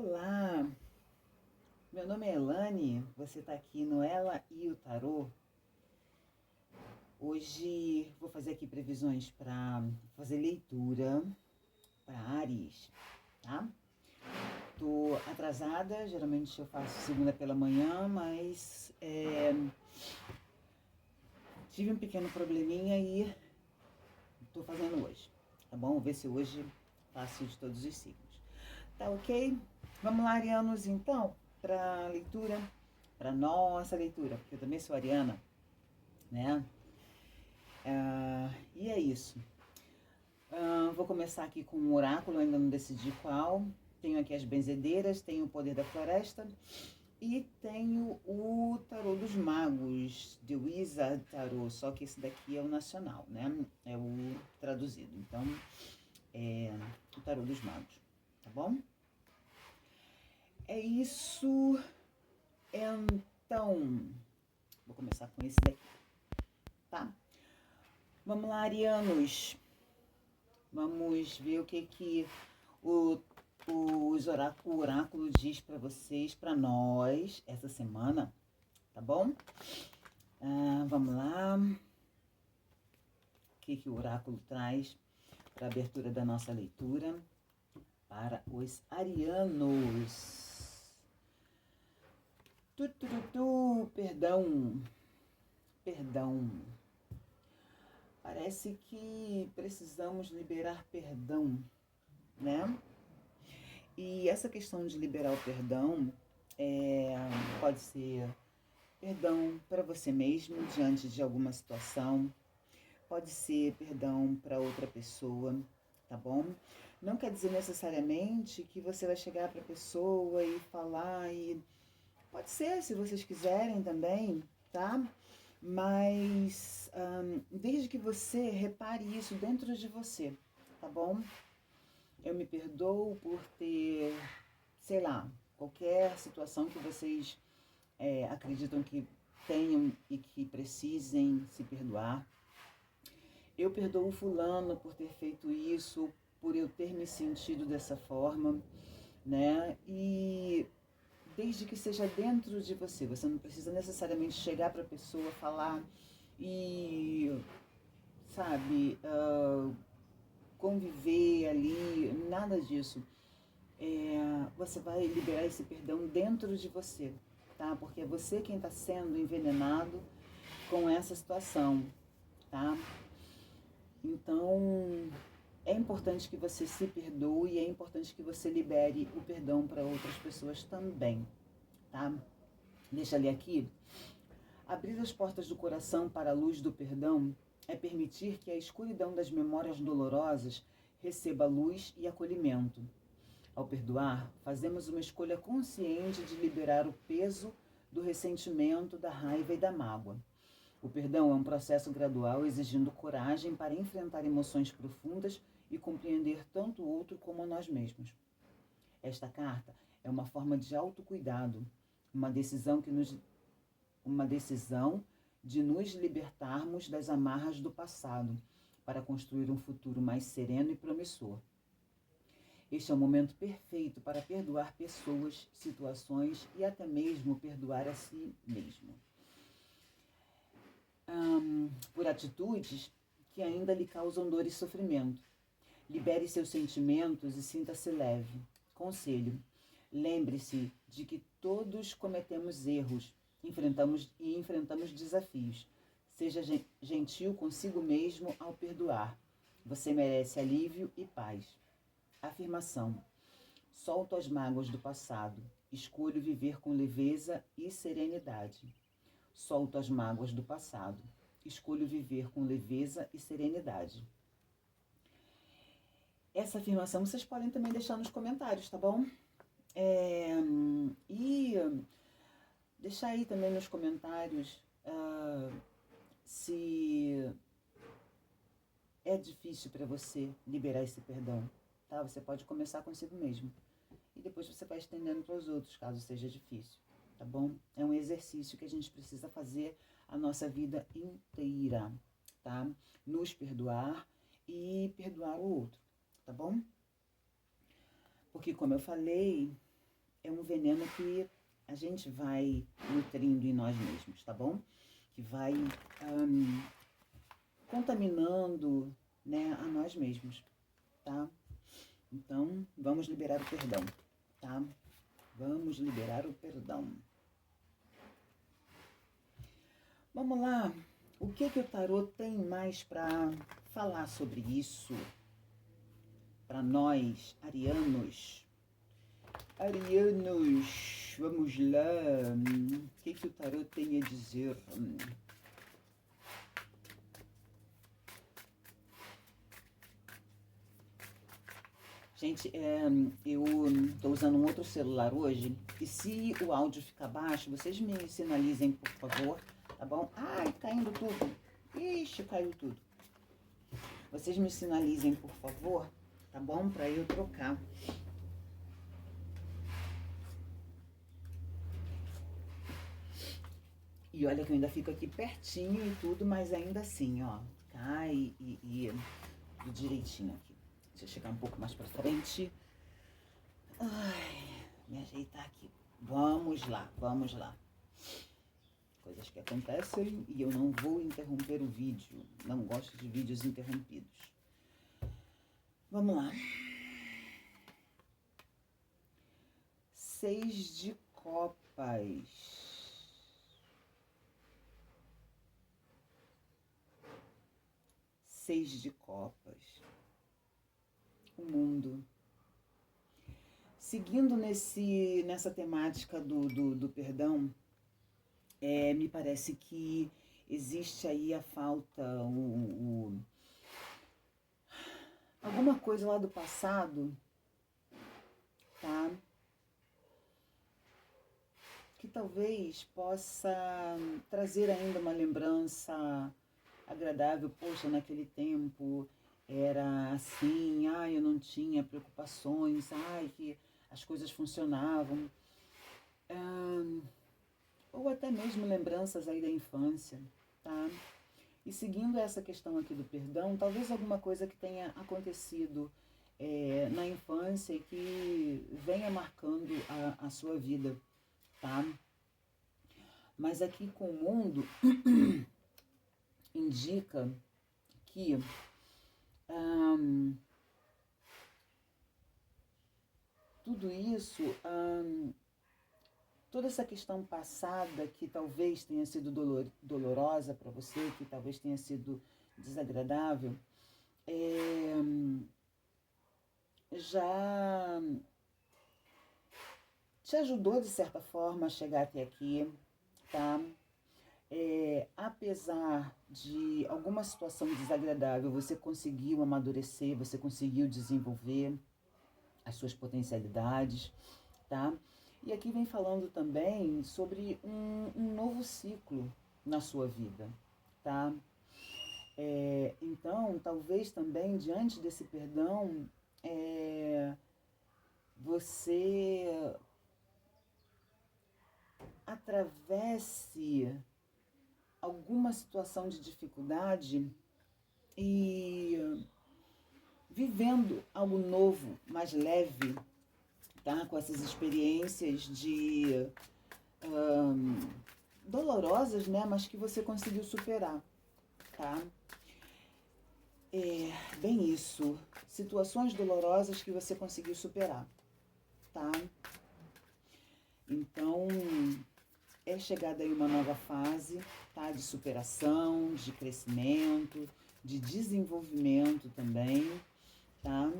Olá, meu nome é Elane, você está aqui no Ela e o Tarô. Hoje vou fazer aqui previsões para fazer leitura para Áries, tá? Tô atrasada, geralmente eu faço segunda pela manhã, mas tive um pequeno probleminha e tô fazendo hoje, tá bom? Vou ver se hoje faço de todos os signos. Tá ok? Vamos lá, arianos, então, para leitura, para nossa leitura, porque eu também sou ariana, né? E é isso. Vou começar aqui com um oráculo, ainda não decidi qual. Tenho aqui as benzedeiras, tenho o poder da floresta e tenho o tarô dos magos, The Wizard Tarot, só que esse daqui é o nacional, né? É o traduzido. Então, é o tarô dos magos, tá bom? É isso. Então, vou começar com esse daqui, tá? Vamos lá, arianos. Vamos ver o que o oráculo diz para vocês, para nós, essa semana, tá bom? Vamos lá. O que o oráculo traz para a abertura da nossa leitura para os arianos? Perdão. Parece que precisamos liberar perdão, né? E essa questão de liberar o perdão pode ser perdão para você mesmo diante de alguma situação, pode ser perdão para outra pessoa, tá bom? Não quer dizer necessariamente que você vai chegar para a pessoa e falar, e pode ser, se vocês quiserem também, tá? Mas desde que você repare isso dentro de você, tá bom? Eu me perdoo por ter, sei lá, qualquer situação que vocês acreditam que tenham e que precisem se perdoar. Eu perdoo o fulano por ter feito isso, por eu ter me sentido dessa forma, né? E desde que seja dentro de você, você não precisa necessariamente chegar para a pessoa, falar e, sabe, conviver ali, nada disso. Você vai liberar esse perdão dentro de você, tá? Porque é você quem está sendo envenenado com essa situação, tá? Então, é importante que você se perdoe e é importante que você libere o perdão para outras pessoas também, tá? Deixa eu ler aqui. Abrir as portas do coração para a luz do perdão é permitir que a escuridão das memórias dolorosas receba luz e acolhimento. Ao perdoar, fazemos uma escolha consciente de liberar o peso do ressentimento, da raiva e da mágoa. O perdão é um processo gradual exigindo coragem para enfrentar emoções profundas e compreender tanto o outro como a nós mesmos. Esta carta é uma forma de autocuidado, uma decisão de nos libertarmos das amarras do passado para construir um futuro mais sereno e promissor. Este é o momento perfeito para perdoar pessoas, situações e até mesmo perdoar a si mesmo. Por atitudes que ainda lhe causam dor e sofrimento. Libere seus sentimentos e sinta-se leve. Conselho: lembre-se de que todos cometemos erros, enfrentamos desafios. Seja gentil consigo mesmo ao perdoar. Você merece alívio e paz. Afirmação: solto as mágoas do passado. Escolho viver com leveza e serenidade. Solto as mágoas do passado. Escolho viver com leveza e serenidade. Essa afirmação vocês podem também deixar nos comentários, tá bom? E deixar aí também nos comentários se é difícil para você liberar esse perdão, tá? Você pode começar consigo mesmo e depois você vai estendendo para os outros, caso seja difícil, tá bom? É um exercício que a gente precisa fazer a nossa vida inteira, tá? Nos perdoar e perdoar o outro, tá bom? Porque, como eu falei, é um veneno que a gente vai nutrindo em nós mesmos, tá bom? Que vai contaminando, né, a nós mesmos, tá? Então, vamos liberar o perdão, tá? Vamos liberar o perdão. Vamos lá. O que o tarô tem mais para falar sobre isso? Para nós, arianos. Arianos, vamos lá. O que o tarô tem a dizer? Gente, eu estou usando um outro celular hoje e se o áudio ficar baixo, vocês me sinalizem, por favor, tá bom? Ai, caindo tudo. Ixi, caiu tudo. Vocês me sinalizem, por favor, tá bom? Para eu trocar. E olha que eu ainda fico aqui pertinho e tudo, mas ainda assim, ó, cai e tudo direitinho aqui. Deixa eu chegar um pouco mais pra frente. Ai, me ajeitar aqui. Vamos lá, vamos lá. Coisas que acontecem e eu não vou interromper o vídeo. Não gosto de vídeos interrompidos. Vamos lá. 6 de copas. 6 de copas. O mundo. Seguindo nessa temática do perdão, me parece que existe aí a falta, alguma coisa lá do passado, tá? Que talvez possa trazer ainda uma lembrança agradável. Poxa, naquele tempo era assim, ai, eu não tinha preocupações, ai, que as coisas funcionavam. Ou até mesmo lembranças aí da infância, tá? E seguindo essa questão aqui do perdão, talvez alguma coisa que tenha acontecido na infância e que venha marcando a sua vida, tá? Mas aqui com o mundo indica que tudo isso, toda essa questão passada que talvez tenha sido dolorosa para você, que talvez tenha sido desagradável, já te ajudou de certa forma a chegar até aqui, tá? Apesar de alguma situação desagradável, você conseguiu amadurecer, você conseguiu desenvolver as suas potencialidades, tá? E aqui vem falando também sobre um novo ciclo na sua vida, tá? Então, talvez também, diante desse perdão, você atravesse alguma situação de dificuldade e vivendo algo novo, mais leve, tá? Com essas experiências dolorosas, né? Mas que você conseguiu superar, tá? Bem isso. Situações dolorosas que você conseguiu superar, tá? Então, é chegada aí uma nova fase, tá? De superação, de crescimento, de desenvolvimento também, tá?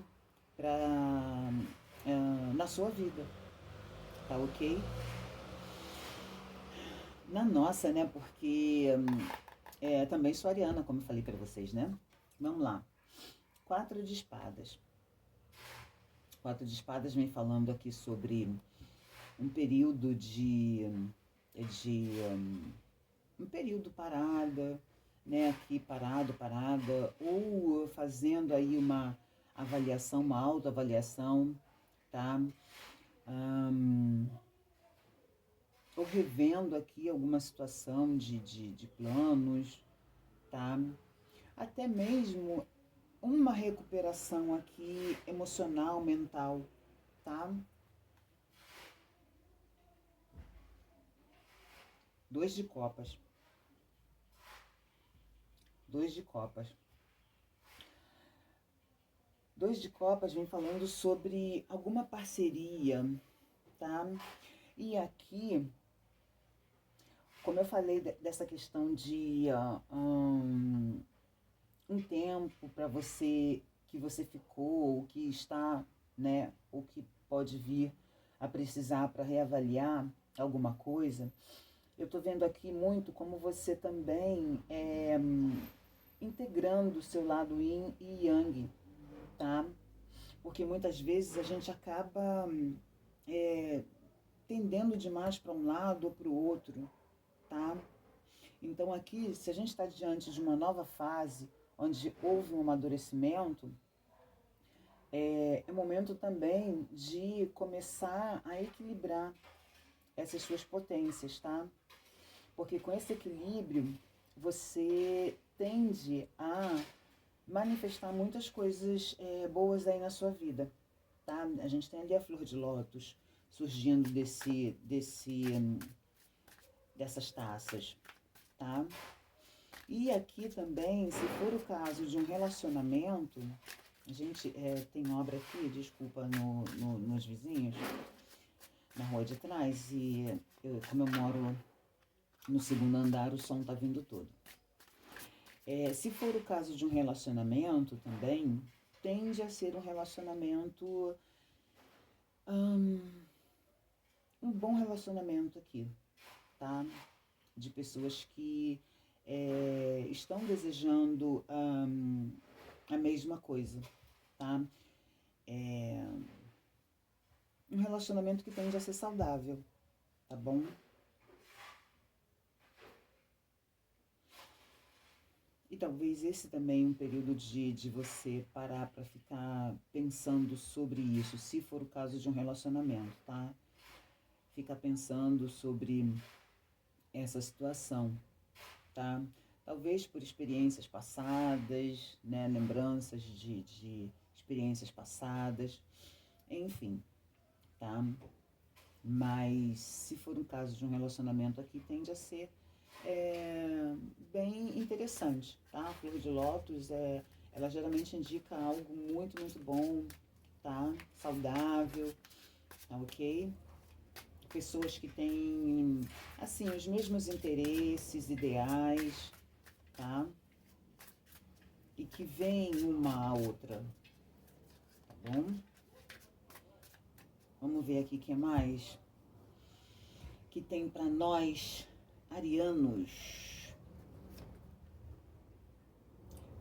Na sua vida, tá ok? Na nossa, né? Porque também sou ariana, como eu falei pra vocês, né? Vamos lá. 4 de espadas. 4 de espadas vem falando aqui sobre um período um período parada, né, aqui parada, ou fazendo aí uma avaliação, uma autoavaliação, tá? Ou revendo aqui alguma situação de planos, tá? Até mesmo uma recuperação aqui emocional, mental, tá? Dois de copas. Dois de copas. Dois de copas vem falando sobre alguma parceria, tá? E aqui, como eu falei dessa questão de um tempo para você, que você ficou, ou que está, né, ou que pode vir a precisar para reavaliar alguma coisa, eu estou vendo aqui muito como você também integrando o seu lado yin e yang, tá? Porque muitas vezes a gente acaba tendendo demais para um lado ou para o outro, tá? Então aqui, se a gente está diante de uma nova fase, onde houve um amadurecimento, é momento também de começar a equilibrar essas suas potências, tá? Porque com esse equilíbrio, você tende a manifestar muitas coisas boas aí na sua vida, tá? A gente tem ali a flor de lótus surgindo dessas taças, tá? E aqui também, se for o caso de um relacionamento, a gente tem obra aqui, desculpa, nos vizinhos, na rua de trás, e como eu moro no segundo andar, o som tá vindo todo. Se for o caso de um relacionamento também, tende a ser um relacionamento, um bom relacionamento aqui, tá? De pessoas que estão desejando a mesma coisa, tá? Um relacionamento que tende a ser saudável, tá bom? E talvez esse também é um período de você parar para ficar pensando sobre isso, se for o caso de um relacionamento, tá? Ficar pensando sobre essa situação, tá? Talvez por experiências passadas, né? Lembranças de experiências passadas, enfim, tá? Mas se for um caso de um relacionamento aqui, tende a ser bem interessante, tá? A flor de lótus, ela geralmente indica algo muito, muito bom, tá? Saudável, tá ok? Pessoas que têm, assim, os mesmos interesses, ideais, tá? E que veem uma a outra, tá bom? Vamos ver aqui o que mais que tem para nós, arianos.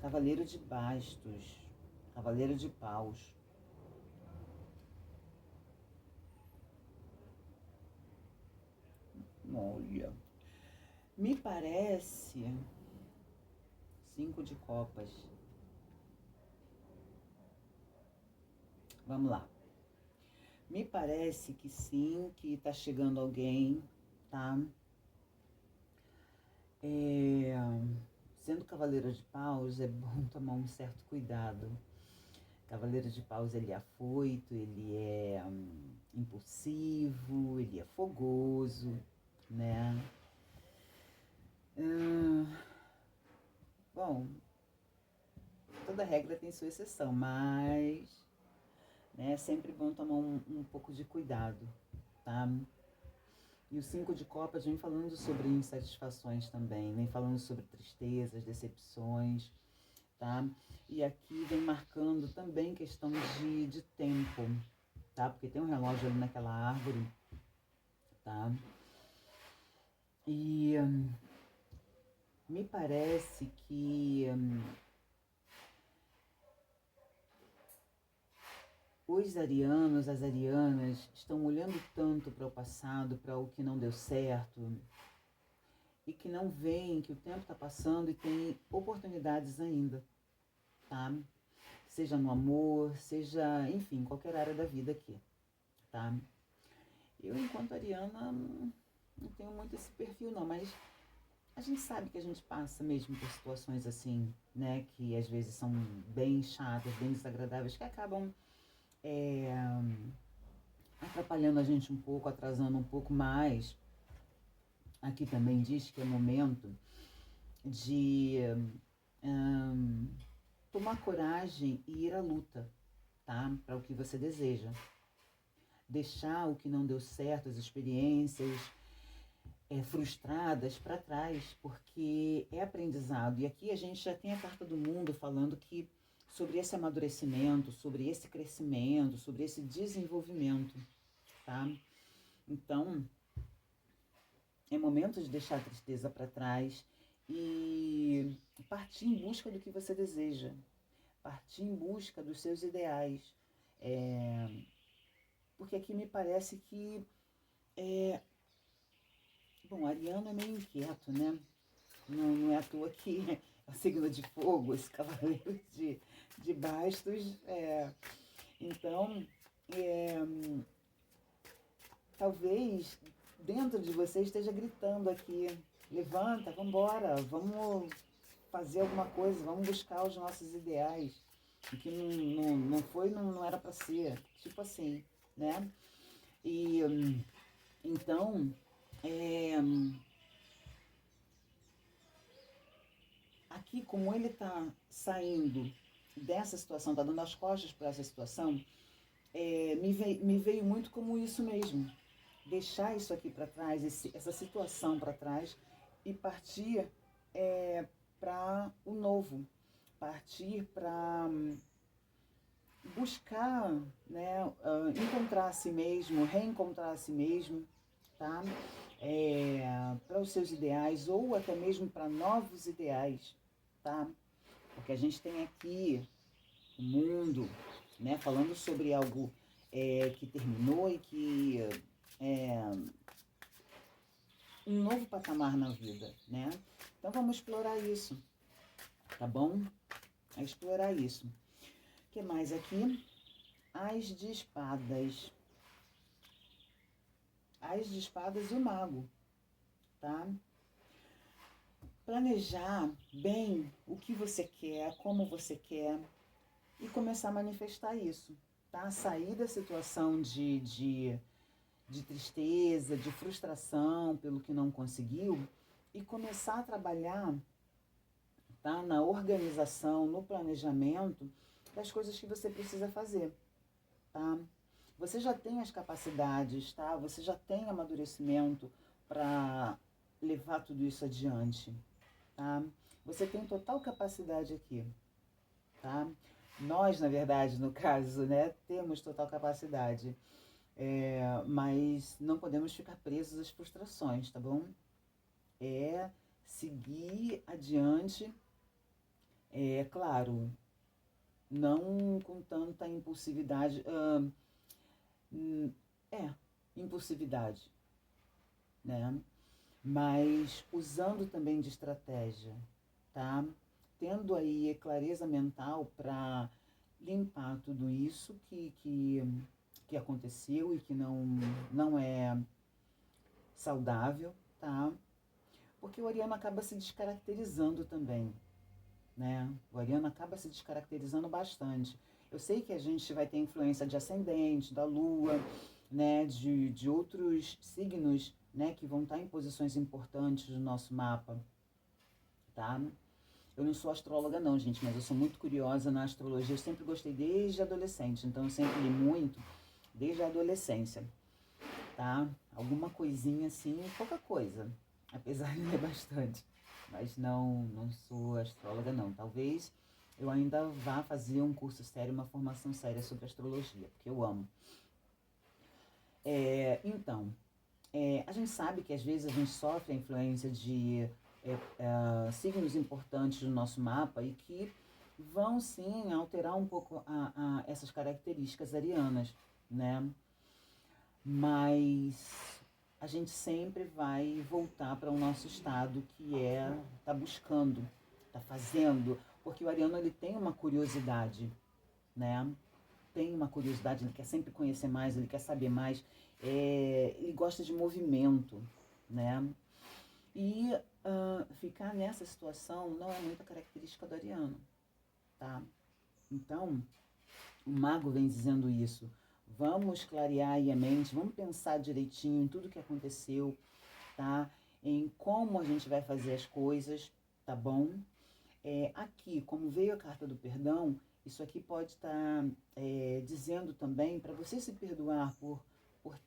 Cavaleiro de bastos, cavaleiro de paus. Olha, me parece 5 de copas. Vamos lá. Me parece que sim, que tá chegando alguém, tá? Sendo cavaleiro de paus, é bom tomar um certo cuidado. Cavaleiro de paus, ele é afoito, ele é impulsivo, ele é fogoso, né? Bom, toda regra tem sua exceção, mas é sempre bom tomar um pouco de cuidado, tá? E o 5 de copas vem falando sobre insatisfações também, vem falando sobre tristezas, decepções, tá? E aqui vem marcando também questão de tempo, tá? Porque tem um relógio ali naquela árvore, tá? E me parece que os arianos, as arianas, estão olhando tanto para o passado, para o que não deu certo, e que não veem que o tempo está passando e tem oportunidades ainda, tá? Seja no amor, seja, enfim, qualquer área da vida aqui, tá? Eu, enquanto ariana, não tenho muito esse perfil não, mas a gente sabe que a gente passa mesmo por situações assim, né, que às vezes são bem chatas, bem desagradáveis, que acabam atrapalhando a gente um pouco, atrasando um pouco mais. Aqui também diz que é momento de tomar coragem e ir à luta, tá? Para o que você deseja. Deixar o que não deu certo, as experiências frustradas para trás, porque é aprendizado. E aqui a gente já tem a carta do mundo falando que sobre esse amadurecimento, sobre esse crescimento, sobre esse desenvolvimento, tá? Então, é momento de deixar a tristeza para trás e partir em busca do que você deseja, partir em busca dos seus ideais. Porque aqui me parece que bom, Ariano é meio inquieto, né? Não é à toa que é o signo de fogo, esse cavaleiro de bastos. Então, talvez dentro de você esteja gritando aqui, levanta, vamos embora, vamos fazer alguma coisa, vamos buscar os nossos ideais. O que não foi, não era para ser. Tipo assim, né? E então, aqui como ele está saindo dessa situação, está dando as costas para essa situação, me veio muito como isso mesmo. Deixar isso aqui para trás, essa situação para trás e partir para o novo. Partir para buscar, né, encontrar a si mesmo, reencontrar a si mesmo, tá? Para os seus ideais ou até mesmo para novos ideais, tá? Porque a gente tem aqui o mundo, né, falando sobre algo que terminou e que um novo patamar na vida, né? Então vamos explorar isso, tá bom? A explorar isso. O que mais aqui? As de espadas. As de espadas e o mago, tá? Planejar bem o que você quer, como você quer e começar a manifestar isso, tá? Sair da situação de tristeza, de frustração pelo que não conseguiu e começar a trabalhar, tá? Na organização, no planejamento das coisas que você precisa fazer, tá? Você já tem as capacidades, tá? Você já tem amadurecimento para levar tudo isso adiante, tá? Você tem total capacidade aqui, tá? Nós, na verdade, no caso, né, temos total capacidade, mas não podemos ficar presos às frustrações, tá bom? Seguir adiante, claro, não com tanta impulsividade, impulsividade, né? Mas usando também de estratégia, tá? Tendo aí clareza mental para limpar tudo isso que aconteceu e que não é saudável, tá? Porque o ariano acaba se descaracterizando também, né? O ariano acaba se descaracterizando bastante. Eu sei que a gente vai ter influência de ascendente, da lua, né? De outros signos, né? Que vão estar em posições importantes no nosso mapa, tá? Eu não sou astróloga não, gente, mas eu sou muito curiosa na astrologia. Eu sempre gostei desde adolescente, então eu sempre li muito desde a adolescência, tá? Alguma coisinha assim, pouca coisa, apesar de ler bastante. Mas não sou astróloga não. Talvez eu ainda vá fazer um curso sério, uma formação séria sobre astrologia, porque eu amo. Então, a gente sabe que às vezes a gente sofre a influência de signos importantes do nosso mapa e que vão sim alterar um pouco essas características arianas, né? Mas a gente sempre vai voltar para o nosso estado que tá buscando, tá fazendo, porque o ariano ele tem uma curiosidade, né? Tem uma curiosidade, ele quer sempre conhecer mais, ele quer saber mais, ele gosta de movimento, né? E ficar nessa situação não é muita característica do ariano, tá? Então, o mago vem dizendo isso. Vamos clarear aí a mente, vamos pensar direitinho em tudo que aconteceu, tá? em como a gente vai fazer as coisas, tá bom? Aqui, como veio a carta do perdão, isso aqui pode estar dizendo também para você se perdoar por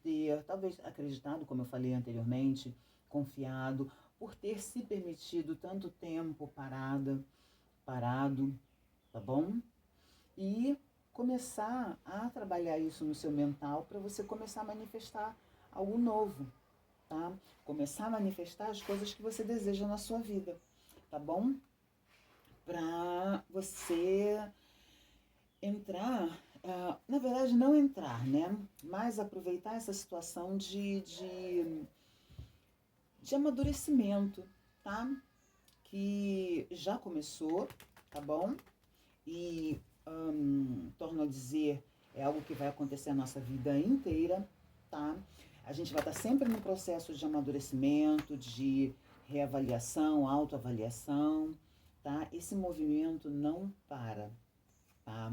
ter, talvez, acreditado, como eu falei anteriormente, confiado, por ter se permitido tanto tempo parado, tá bom? E começar a trabalhar isso no seu mental para você começar a manifestar algo novo, tá? Começar a manifestar as coisas que você deseja na sua vida, tá bom? Para você entrar, na verdade não entrar, né? Mas aproveitar essa situação de amadurecimento, tá? Que já começou, tá bom? E torno a dizer, é algo que vai acontecer a nossa vida inteira, tá? A gente vai estar sempre no processo de amadurecimento, de reavaliação, autoavaliação, tá? Esse movimento não para, tá?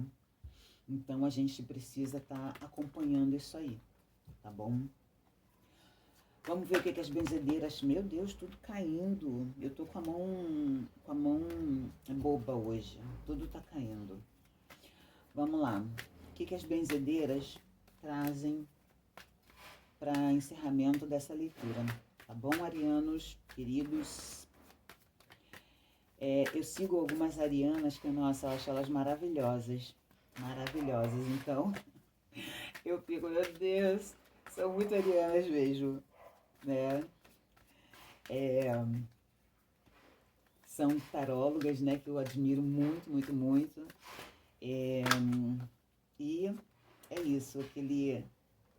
Então a gente precisa estar acompanhando isso aí, tá bom? Vamos ver o que as benzedeiras... Meu Deus, tudo caindo. Eu tô com a mão boba hoje. Tudo tá caindo. Vamos lá. O que as benzedeiras trazem para encerramento dessa leitura? Tá bom, arianos, queridos? Eu sigo algumas arianas que, nossa, eu acho elas maravilhosas. Maravilhosas. Então, eu fico, meu Deus, são muito arianas mesmo, né? São tarólogas, né, que eu admiro muito, muito, muito. E é isso, aquele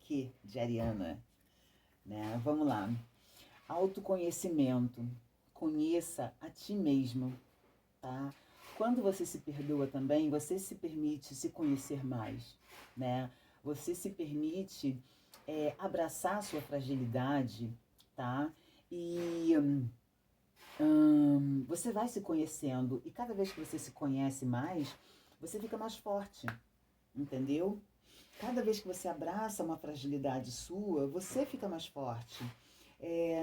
que de Ariana, né? Vamos lá. Autoconhecimento. Conheça a ti mesmo, tá? Quando você se perdoa também, você se permite se conhecer mais, né? Você se permite abraçar a sua fragilidade, tá? E você vai se conhecendo, e cada vez que você se conhece mais, você fica mais forte, entendeu? Cada vez que você abraça uma fragilidade sua, você fica mais forte.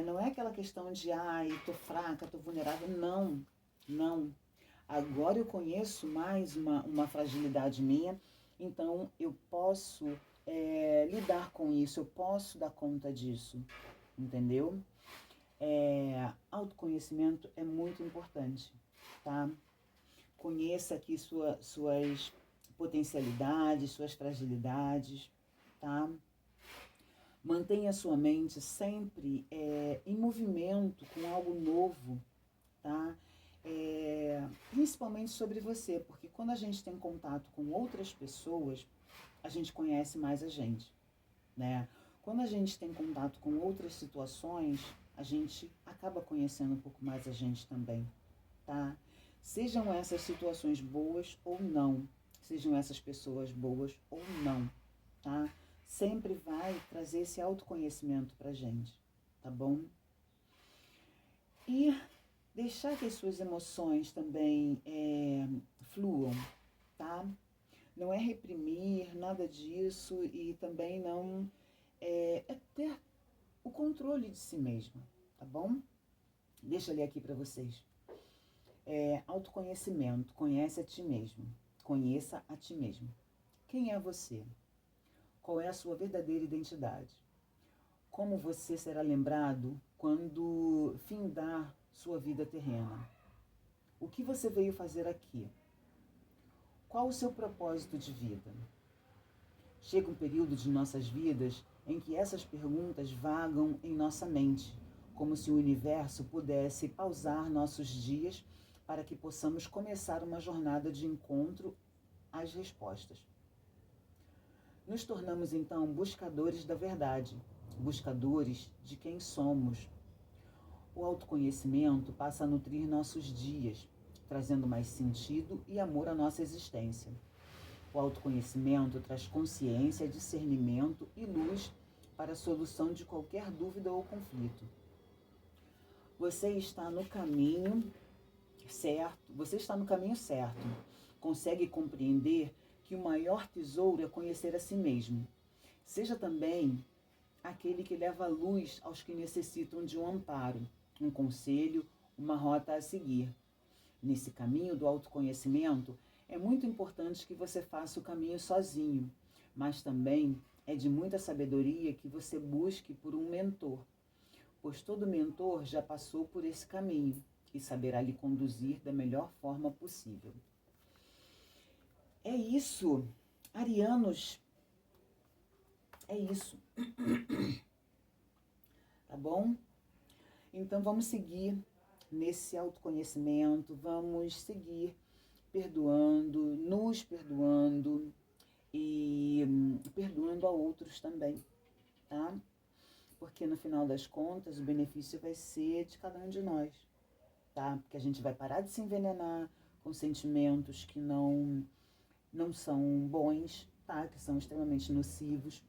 Não é aquela questão de, ai, tô fraca, tô vulnerável. Não, não. Agora eu conheço mais uma fragilidade minha, então eu posso lidar com isso, eu posso dar conta disso, entendeu? Autoconhecimento é muito importante, tá? Conheça aqui suas potencialidades, suas fragilidades, tá? Mantenha sua mente sempre em movimento com algo novo, tá? Principalmente sobre você, porque quando a gente tem contato com outras pessoas, a gente conhece mais a gente, né? Quando a gente tem contato com outras situações, a gente acaba conhecendo um pouco mais a gente também, tá? Sejam essas situações boas ou não, sejam essas pessoas boas ou não, tá? Sempre vai trazer esse autoconhecimento pra gente, tá bom? E deixar que as suas emoções também fluam, tá? Não é reprimir nada disso e também não ter o controle de si mesmo, tá bom? Deixa eu ler aqui para vocês. Autoconhecimento, conhece a ti mesmo, conheça a ti mesmo. Quem é você? Qual é a sua verdadeira identidade? Como você será lembrado quando findar sua vida terrena? O que você veio fazer aqui? Qual o seu propósito de vida? Chega um período de nossas vidas em que essas perguntas vagam em nossa mente, como se o universo pudesse pausar nossos dias para que possamos começar uma jornada de encontro às respostas. Nos tornamos então buscadores da verdade, buscadores de quem somos. O autoconhecimento passa a nutrir nossos dias, trazendo mais sentido e amor à nossa existência. O autoconhecimento traz consciência, discernimento e luz para a solução de qualquer dúvida ou conflito. Você está no caminho certo. Consegue compreender que o maior tesouro é conhecer a si mesmo. Seja também aquele que leva luz aos que necessitam de um amparo. um conselho, uma rota a seguir. Nesse caminho do autoconhecimento, é muito importante que você faça o caminho sozinho, mas também é de muita sabedoria que você busque por um mentor, pois todo mentor já passou por esse caminho e saberá lhe conduzir da melhor forma possível. É isso, arianos, é isso, tá bom? Então vamos seguir nesse autoconhecimento, vamos seguir perdoando, nos perdoando e perdoando a outros também, tá? Porque no final das contas o benefício vai ser de cada um de nós, tá? Porque a gente vai parar de se envenenar com sentimentos que não são bons, tá? Que são extremamente nocivos.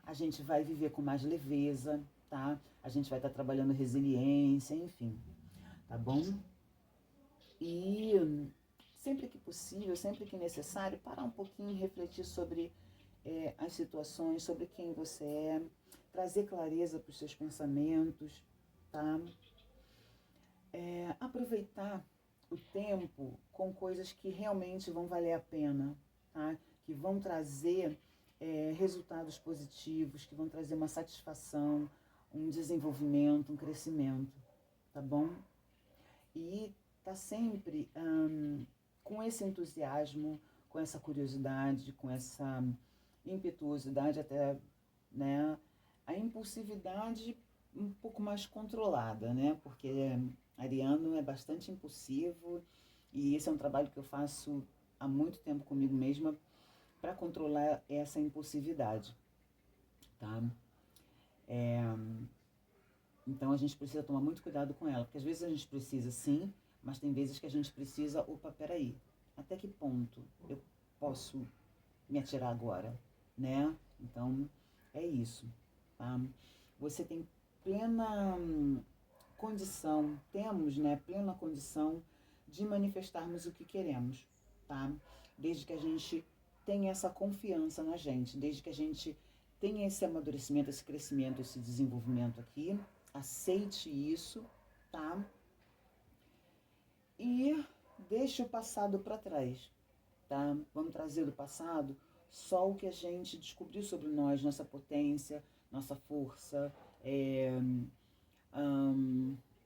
A gente vai viver com mais leveza, tá? A gente vai estar trabalhando resiliência, enfim, tá bom? E sempre que possível, sempre que necessário, parar um pouquinho e refletir sobre as situações, sobre quem você é, trazer clareza para os seus pensamentos, tá? Aproveitar o tempo com coisas que realmente vão valer a pena, tá? Que vão trazer resultados positivos, que vão trazer uma satisfação, um desenvolvimento, um crescimento, tá bom? E tá sempre com esse entusiasmo, com essa curiosidade, com essa impetuosidade até, né? A impulsividade um pouco mais controlada, né? Porque ariano é bastante impulsivo e esse é um trabalho que eu faço há muito tempo comigo mesma para controlar essa impulsividade, tá? Então a gente precisa tomar muito cuidado com ela, porque às vezes a gente precisa sim, mas tem vezes que a gente precisa, opa, peraí, até que ponto eu posso me atirar agora, né? Então é isso, tá? Você tem plena condição, temos, né, plena condição de manifestarmos o que queremos, tá? Desde que a gente tenha essa confiança na gente, desde que a gente tenha esse amadurecimento, esse crescimento, esse desenvolvimento aqui, aceite isso, tá? E deixe o passado para trás, tá? Vamos trazer do passado só o que a gente descobriu sobre nós, nossa potência, nossa força,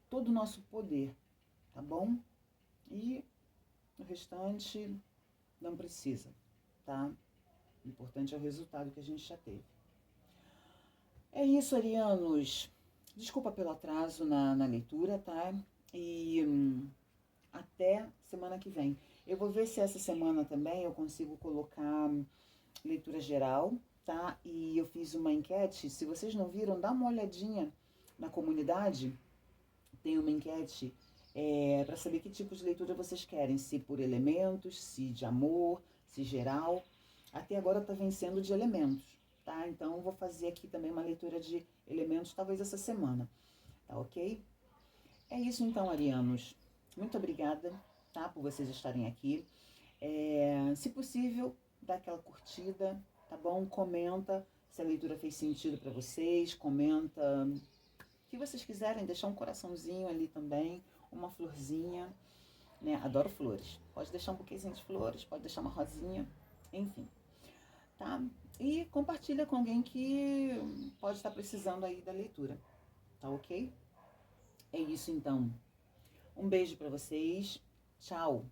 todo o nosso poder, tá bom? E o restante não precisa, tá? O importante é o resultado que a gente já teve. É isso, arianos. Desculpa pelo atraso na leitura, tá? E até semana que vem. Eu vou ver se essa semana também eu consigo colocar leitura geral, tá? E eu fiz uma enquete. Se vocês não viram, dá uma olhadinha na comunidade. Tem uma enquete para saber que tipo de leitura vocês querem. Se por elementos, se de amor, se geral. Até agora tá vencendo de elementos, tá? Então eu vou fazer aqui também uma leitura de elementos, talvez essa semana, tá ok? É isso então, arianos. Muito obrigada, tá, por vocês estarem aqui. Se possível, dá aquela curtida, tá bom? Comenta se a leitura fez sentido para vocês, comenta o que vocês quiserem, deixar um coraçãozinho ali também, uma florzinha, né? Adoro flores. Pode deixar um buquezinho de flores, pode deixar uma rosinha, enfim, tá? E compartilha com alguém que pode estar precisando aí da leitura, tá ok? É isso então. Um beijo para vocês. Tchau.